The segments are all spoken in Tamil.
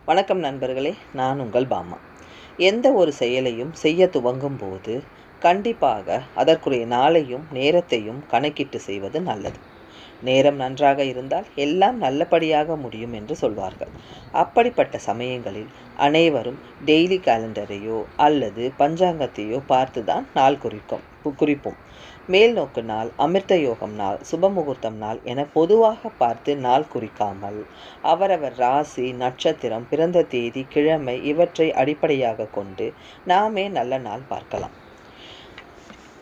வணக்கம் நண்பர்களே, நான் உங்கள் பாமா. எந்த ஒரு செயலையும் செய்ய துவங்கும் போது கண்டிப்பாக அதற்குரிய நாளையும் நேரத்தையும் கணக்கிட்டு செய்வது நல்லது. நேரம் நன்றாக இருந்தால் எல்லாம் நல்லபடியாக முடியும் என்று சொல்வார்கள். அப்படிப்பட்ட சமயங்களில் அனைவரும் டெய்லி கேலண்டரையோ அல்லது பஞ்சாங்கத்தையோ பார்த்து தான் நாள் குறிப்போம். மேல் நோக்கு நாள், அமிர்த யோகம் நாள், சுபமுகூர்த்தம் நாள் என பொதுவாக பார்த்து நாள் குறிக்காமல் அவரவர் ராசி, நட்சத்திரம், பிறந்த தேதி, கிழமை இவற்றை அடிப்படையாக கொண்டு நாமே நல்ல நாள் பார்க்கலாம்.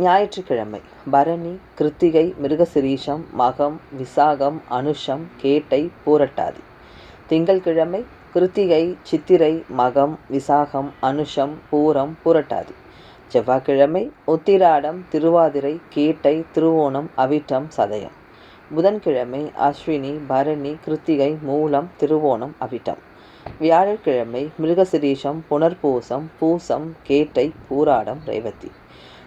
ஞாயிற்றுக்கிழமை பரணி, கிருத்திகை, மிருகசிரீஷம், மகம், விசாகம், அனுஷம், கேட்டை, பூரட்டாதி. திங்கள்கிழமை கிருத்திகை, சித்திரை, மகம், விசாகம், அனுஷம், பூரம், பூரட்டாதி. செவ்வாய்க்கிழமை உத்திராடம், திருவாதிரை, கேட்டை, திருவோணம், அவிட்டம், சதயம். புதன்கிழமை அஸ்வினி, பரணி, கிருத்திகை, மூலம், திருவோணம், அவிட்டம். வியாழக்கிழமை மிருகசிரீஷம், புனர்பூசம், பூசம், கேட்டை, பூராடம், ரேவதி.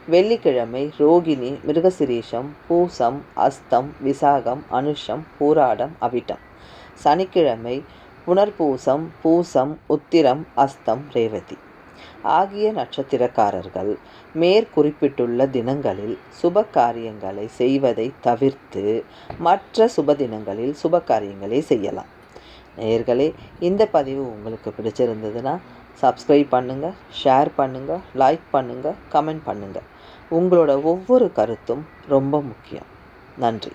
வெள்ளிக்கிழமை ரோகிணி, மிருகசிரீஷம், பூசம், அஸ்தம், விசாகம், அனுஷம், பூராடம், அவிட்டம். சனிக்கிழமை புனர்பூசம், பூசம், உத்திரம், அஸ்தம், ரேவதி ஆகிய நட்சத்திரக்காரர்கள் மேற்குறிப்பிட்டுள்ள தினங்களில் சுப காரியங்களை செய்வதை தவிர்த்து மற்ற சுப தினங்களில் சுப காரியங்களை செய்யலாம். நேயர்களே, இந்த பதிவு உங்களுக்கு பிடிச்சிருந்ததுன்னா சப்ஸ்கிரைப் பண்ணுங்கள், ஷேர் பண்ணுங்கள், லைக் பண்ணுங்கள், கமெண்ட் பண்ணுங்கள். உங்களோட ஒவ்வொரு கருத்தும் ரொம்ப முக்கியம். நன்றி.